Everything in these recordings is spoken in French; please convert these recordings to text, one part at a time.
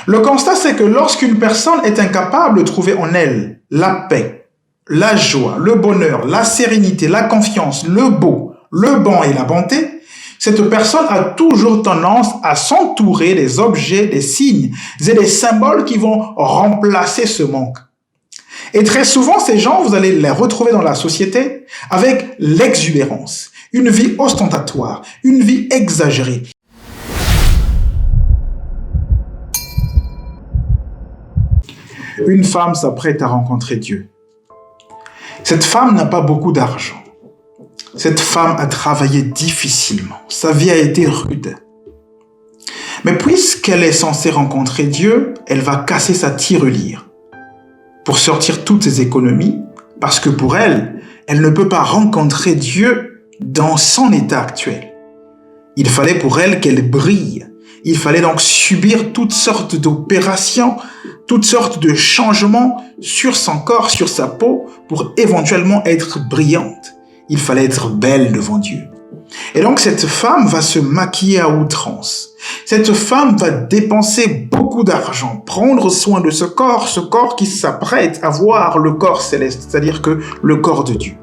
Le constat, c'est que lorsqu'une personne est incapable de trouver en elle la paix, la joie, le bonheur, la sérénité, la confiance, le beau, le bon et la bonté, cette personne a toujours tendance à s'entourer des objets, des signes et des symboles qui vont remplacer ce manque. Et très souvent, ces gens, vous allez les retrouver dans la société avec l'exubérance, une vie ostentatoire, une vie exagérée. Une femme s'apprête à rencontrer Dieu. Cette femme n'a pas beaucoup d'argent. Cette femme a travaillé difficilement. Sa vie a été rude. Mais puisqu'elle est censée rencontrer Dieu, elle va casser sa tirelire pour sortir toutes ses économies, parce que pour elle, elle ne peut pas rencontrer Dieu dans son état actuel. Il fallait pour elle qu'elle brille. Il fallait donc subir toutes sortes d'opérations, toutes sortes de changements sur son corps, sur sa peau, pour éventuellement être brillante. Il fallait être belle devant Dieu. Et donc cette femme va se maquiller à outrance. Cette femme va dépenser beaucoup d'argent, prendre soin de ce corps qui s'apprête à voir le corps céleste, c'est-à-dire que le corps de Dieu.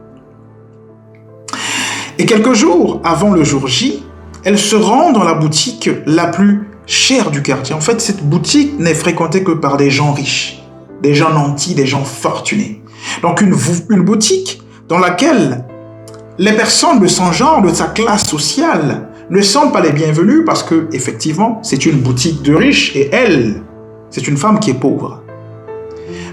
Et quelques jours avant le jour J, elle se rend dans la boutique la plus chère du quartier. En fait, cette boutique n'est fréquentée que par des gens riches, des gens nantis, des gens fortunés. Donc une boutique dans laquelle les personnes de son genre, de sa classe sociale, ne sont pas les bienvenues parce que, effectivement, c'est une boutique de riches et elle, c'est une femme qui est pauvre.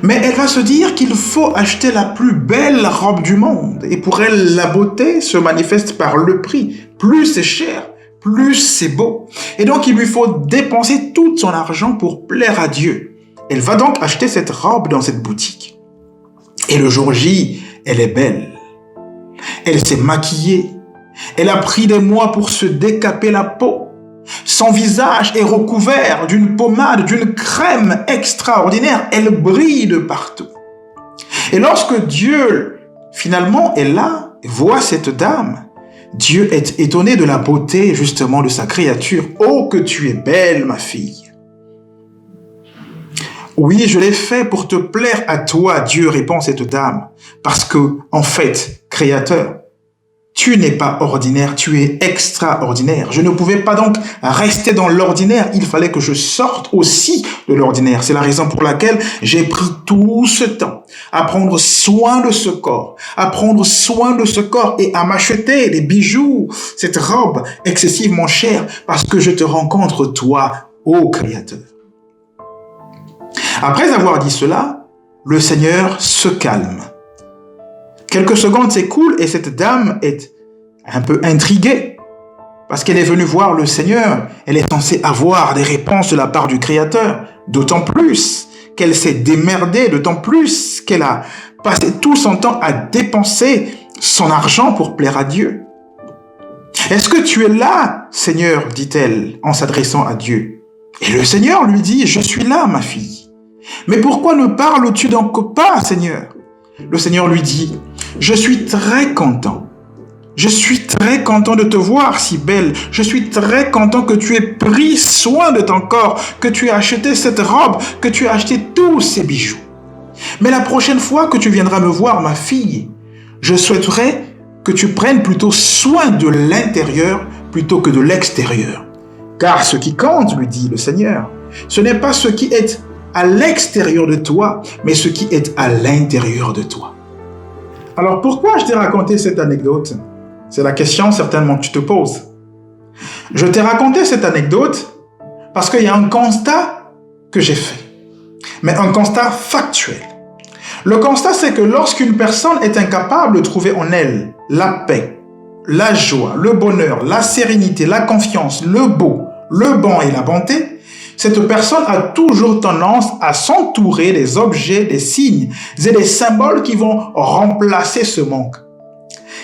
Mais elle va se dire qu'il faut acheter la plus belle robe du monde. Et pour elle, la beauté se manifeste par le prix. Plus c'est cher, plus c'est beau. Et donc, il lui faut dépenser tout son argent pour plaire à Dieu. Elle va donc acheter cette robe dans cette boutique. Et le jour J, elle est belle. Elle s'est maquillée. Elle a pris des mois pour se décaper la peau. Son visage est recouvert d'une pommade, d'une crème extraordinaire. Elle brille de partout. Et lorsque Dieu, finalement, est là, voit cette dame, Dieu est étonné de la beauté, justement, de sa créature. « Oh, que tu es belle, ma fille !» « Oui, je l'ai fait pour te plaire à toi, Dieu, répond cette dame. Parce que, en fait, Créateur, tu n'es pas ordinaire, tu es extraordinaire. Je ne pouvais pas donc rester dans l'ordinaire. Il fallait que je sorte aussi de l'ordinaire. C'est la raison pour laquelle j'ai pris tout ce temps à prendre soin de ce corps, et à m'acheter des bijoux, cette robe excessivement chère, parce que je te rencontre, toi, ô Créateur. Après avoir dit cela, le Seigneur se calme. Quelques secondes s'écoulent et cette dame est un peu intriguée parce qu'elle est venue voir le Seigneur. Elle est censée avoir des réponses de la part du Créateur, d'autant plus qu'elle s'est démerdée, d'autant plus qu'elle a passé tout son temps à dépenser son argent pour plaire à Dieu. « Est-ce que tu es là, Seigneur ?» dit-elle en s'adressant à Dieu. Et le Seigneur lui dit « Je suis là, ma fille. » « Mais pourquoi ne parles-tu donc pas, Seigneur ?» Le Seigneur lui dit « Je suis très content. Je suis très content de te voir si belle. Je suis très content que tu aies pris soin de ton corps, que tu aies acheté cette robe, que tu aies acheté tous ces bijoux. Mais la prochaine fois que tu viendras me voir, ma fille, je souhaiterais que tu prennes plutôt soin de l'intérieur plutôt que de l'extérieur. Car ce qui compte, lui dit le Seigneur, ce n'est pas ce qui est à l'extérieur de toi, mais ce qui est à l'intérieur de toi. » Alors pourquoi je t'ai raconté cette anecdote? C'est la question certainement que tu te poses. Je t'ai raconté cette anecdote parce qu'il y a un constat que j'ai fait, mais un constat factuel. Le constat, c'est que lorsqu'une personne est incapable de trouver en elle la paix, la joie, le bonheur, la sérénité, la confiance, le beau, le bon et la bonté, cette personne a toujours tendance à s'entourer des objets, des signes et des symboles qui vont remplacer ce manque.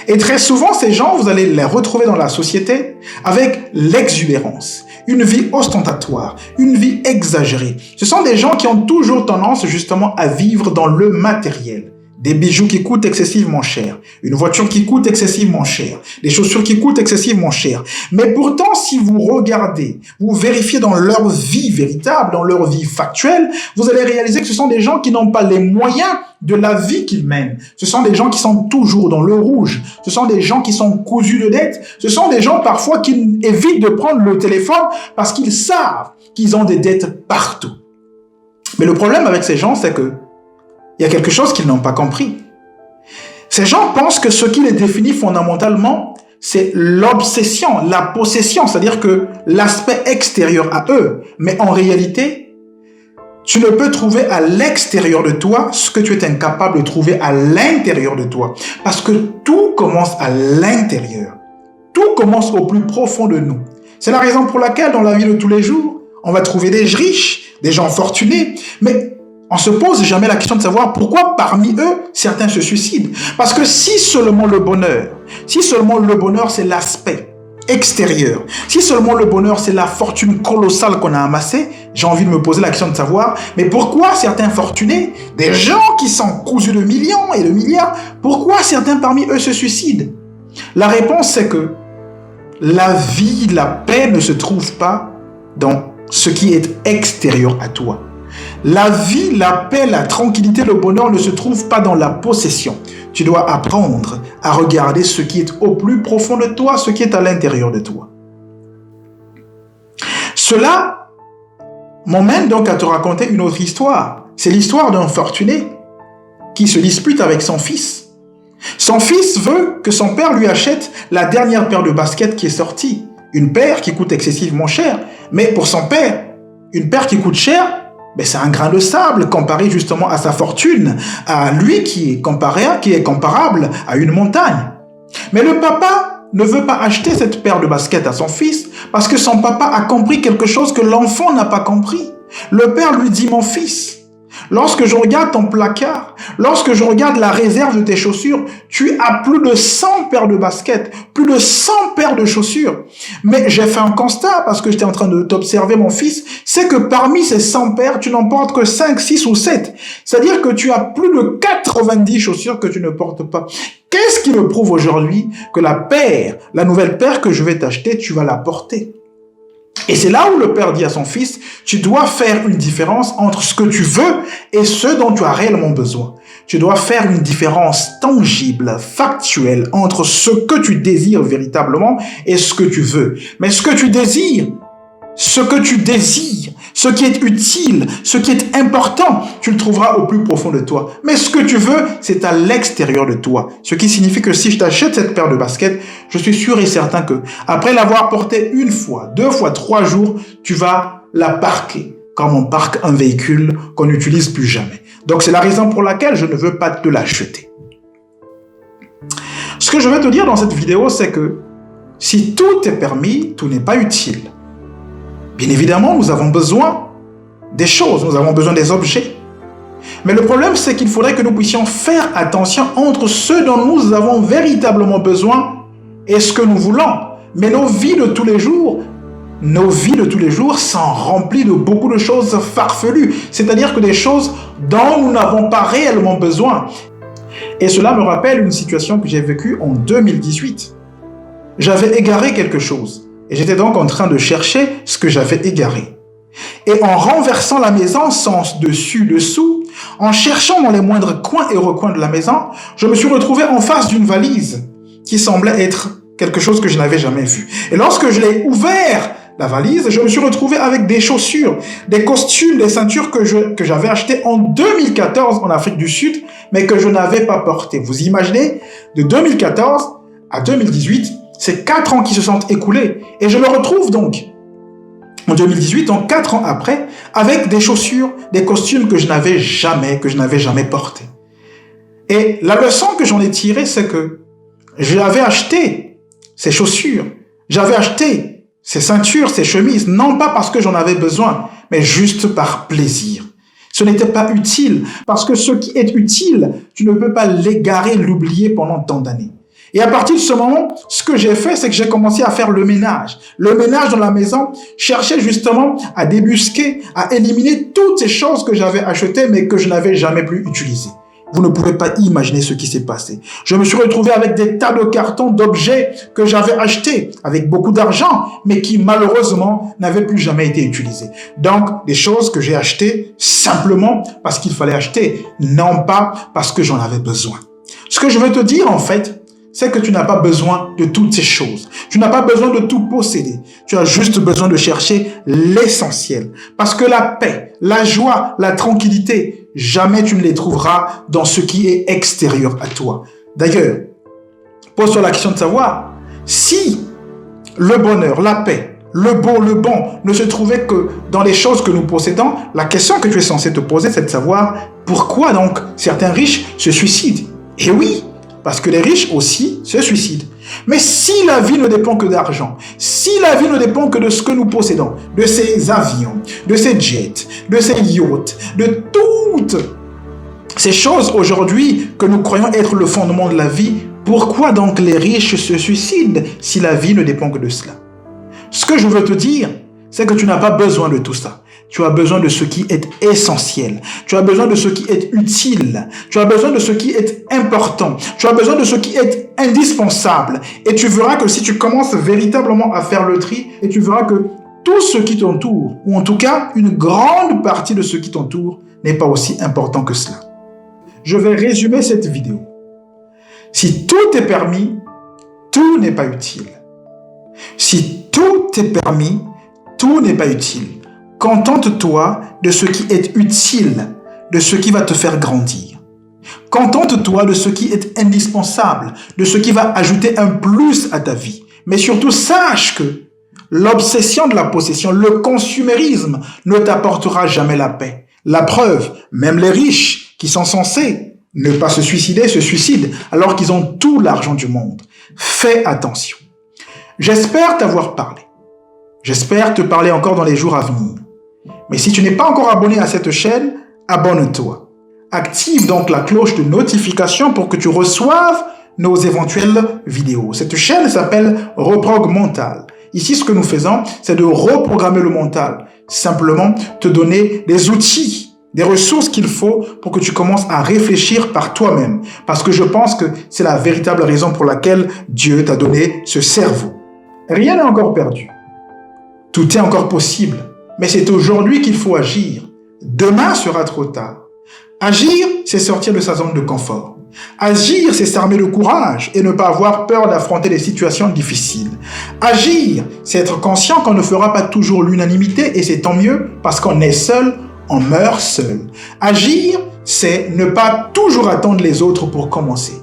Et très souvent, ces gens, vous allez les retrouver dans la société avec l'exubérance, une vie ostentatoire, une vie exagérée. Ce sont des gens qui ont toujours tendance justement à vivre dans le matériel. des bijoux qui coûtent excessivement cher, une voiture qui coûte excessivement cher, des chaussures qui coûtent excessivement cher. Mais pourtant, si vous regardez, vous vérifiez dans leur vie véritable, dans leur vie factuelle, vous allez réaliser que ce sont des gens qui n'ont pas les moyens de la vie qu'ils mènent. Ce sont des gens qui sont toujours dans le rouge. Ce sont des gens qui sont cousus de dettes. Ce sont des gens parfois qui évitent de prendre le téléphone parce qu'ils savent qu'ils ont des dettes partout. Mais le problème avec ces gens, c'est que il y a quelque chose qu'ils n'ont pas compris. Ces gens pensent que ce qui les définit fondamentalement, c'est l'obsession, la possession, c'est-à-dire que l'aspect extérieur à eux. Mais en réalité, tu ne peux trouver à l'extérieur de toi ce que tu es incapable de trouver à l'intérieur de toi. Parce que tout commence à l'intérieur. Tout commence au plus profond de nous. C'est la raison pour laquelle dans la vie de tous les jours, on va trouver des riches, des gens fortunés, mais on se pose jamais la question de savoir pourquoi parmi eux, certains se suicident. Parce que si seulement le bonheur c'est l'aspect extérieur, si seulement le bonheur c'est la fortune colossale qu'on a amassée, j'ai envie de me poser la question de savoir, mais pourquoi certains fortunés, des gens qui sont cousus de millions et de milliards, pourquoi certains parmi eux se suicident? La réponse c'est que la vie, la paix ne se trouve pas dans ce qui est extérieur à toi. La vie, la paix, la tranquillité, le bonheur ne se trouve pas dans la possession. Tu dois apprendre à regarder ce qui est au plus profond de toi, ce qui est à l'intérieur de toi. Cela m'emmène donc à te raconter une autre histoire. C'est l'histoire d'un fortuné qui se dispute avec son fils. Son fils veut que son père lui achète la dernière paire de baskets qui est sortie. Une paire qui coûte excessivement cher. Mais pour son père, une paire qui coûte cher, c'est un grain de sable comparé justement à sa fortune, à lui qui est comparable à une montagne. Mais le papa ne veut pas acheter cette paire de baskets à son fils parce que son papa a compris quelque chose que l'enfant n'a pas compris. Le père lui dit, mon fils, lorsque je regarde ton placard, lorsque je regarde la réserve de tes chaussures, tu as plus de 100 paires de baskets, plus de 100 paires de chaussures. Mais j'ai fait un constat parce que j'étais en train de t'observer, mon fils, c'est que parmi ces 100 paires, tu n'en portes que 5, 6 ou 7. C'est-à-dire que tu as plus de 90 chaussures que tu ne portes pas. Qu'est-ce qui me prouve aujourd'hui que la nouvelle paire que je vais t'acheter, tu vas la porter? Et c'est là où le père dit à son fils, tu dois faire une différence entre ce que tu veux et ce dont tu as réellement besoin. Tu dois faire une différence tangible, factuelle entre ce que tu désires véritablement et ce que tu veux. Mais ce que tu désires, ce qui est utile, ce qui est important, tu le trouveras au plus profond de toi. Mais ce que tu veux, c'est à l'extérieur de toi. Ce qui signifie que si je t'achète cette paire de baskets, je suis sûr et certain que après l'avoir portée une fois, 2 fois, 3 jours, tu vas la parquer comme on parque un véhicule qu'on n'utilise plus jamais. Donc c'est la raison pour laquelle je ne veux pas te l'acheter. Ce que je veux te dire dans cette vidéo, c'est que si tout est permis, tout n'est pas utile. Bien évidemment, nous avons besoin des choses, nous avons besoin des objets. Mais le problème, c'est qu'il faudrait que nous puissions faire attention entre ce dont nous avons véritablement besoin et ce que nous voulons. Mais nos vies de tous les jours sont remplies de beaucoup de choses farfelues, c'est-à-dire que des choses dont nous n'avons pas réellement besoin. Et cela me rappelle une situation que j'ai vécue en 2018. J'avais égaré quelque chose. Et j'étais donc en train de chercher ce que j'avais égaré. Et en renversant la maison sens dessus-dessous, en cherchant dans les moindres coins et recoins de la maison, je me suis retrouvé en face d'une valise qui semblait être quelque chose que je n'avais jamais vu. Et lorsque je l'ai ouvert, la valise, je me suis retrouvé avec des chaussures, des costumes, des ceintures que j'avais achetées en 2014 en Afrique du Sud, mais que je n'avais pas portées. Vous imaginez, de 2014 à 2018, c'est 4 ans qui se sont écoulés. Et je me retrouve donc en 2018, donc 4 ans après, avec des chaussures, des costumes que je n'avais jamais portés. Et la leçon que j'en ai tirée, c'est que j'avais acheté ces chaussures, j'avais acheté ces ceintures, ces chemises, non pas parce que j'en avais besoin, mais juste par plaisir. Ce n'était pas utile, parce que ce qui est utile, tu ne peux pas l'égarer, l'oublier pendant tant d'années. Et à partir de ce moment, ce que j'ai fait, c'est que j'ai commencé à faire le ménage. Le ménage dans la maison, cherchais justement à débusquer, à éliminer toutes ces choses que j'avais achetées, mais que je n'avais jamais plus utilisées. Vous ne pouvez pas imaginer ce qui s'est passé. Je me suis retrouvé avec des tas de cartons d'objets que j'avais achetés avec beaucoup d'argent, mais qui malheureusement n'avaient plus jamais été utilisés. Donc, des choses que j'ai achetées simplement parce qu'il fallait acheter, non pas parce que j'en avais besoin. Ce que je veux te dire en fait, c'est que tu n'as pas besoin de toutes ces choses. Tu n'as pas besoin de tout posséder. Tu as juste besoin de chercher l'essentiel. Parce que la paix, la joie, la tranquillité, jamais tu ne les trouveras dans ce qui est extérieur à toi. D'ailleurs, pose-toi la question de savoir si le bonheur, la paix, le beau, le bon ne se trouvait que dans les choses que nous possédons. La question que tu es censé te poser, c'est de savoir pourquoi donc certains riches se suicident. Et oui, parce que les riches aussi se suicident. Mais si la vie ne dépend que d'argent, si la vie ne dépend que de ce que nous possédons, de ces avions, de ces jets, de ces yachts, de toutes ces choses aujourd'hui que nous croyons être le fondement de la vie, pourquoi donc les riches se suicident si la vie ne dépend que de cela? Ce que je veux te dire, c'est que tu n'as pas besoin de tout ça. Tu as besoin de ce qui est essentiel. Tu as besoin de ce qui est utile. Tu as besoin de ce qui est important. Tu as besoin de ce qui est indispensable. Et tu verras que si tu commences véritablement à faire le tri, et tu verras que tout ce qui t'entoure, ou en tout cas une grande partie de ce qui t'entoure, n'est pas aussi important que cela. Je vais résumer cette vidéo. Si tout est permis, tout n'est pas utile. Si tout est permis, tout n'est pas utile. Contente-toi de ce qui est utile, de ce qui va te faire grandir. Contente-toi de ce qui est indispensable, de ce qui va ajouter un plus à ta vie. Mais surtout, sache que l'obsession de la possession, le consumérisme ne t'apportera jamais la paix. La preuve, même les riches qui sont censés ne pas se suicider, se suicident alors qu'ils ont tout l'argent du monde. Fais attention. J'espère t'avoir parlé. J'espère te parler encore dans les jours à venir. Mais si tu n'es pas encore abonné à cette chaîne, abonne-toi. Active donc la cloche de notification pour que tu reçoives nos éventuelles vidéos. Cette chaîne s'appelle Reprog Mental. Ici, ce que nous faisons, c'est de reprogrammer le mental. Simplement te donner des outils, des ressources qu'il faut pour que tu commences à réfléchir par toi-même. Parce que je pense que c'est la véritable raison pour laquelle Dieu t'a donné ce cerveau. Rien n'est encore perdu. Tout est encore possible. Mais c'est aujourd'hui qu'il faut agir. Demain sera trop tard. Agir, c'est sortir de sa zone de confort. Agir, c'est s'armer de courage et ne pas avoir peur d'affronter les situations difficiles. Agir, c'est être conscient qu'on ne fera pas toujours l'unanimité et c'est tant mieux parce qu'on est seul, on meurt seul. Agir, c'est ne pas toujours attendre les autres pour commencer.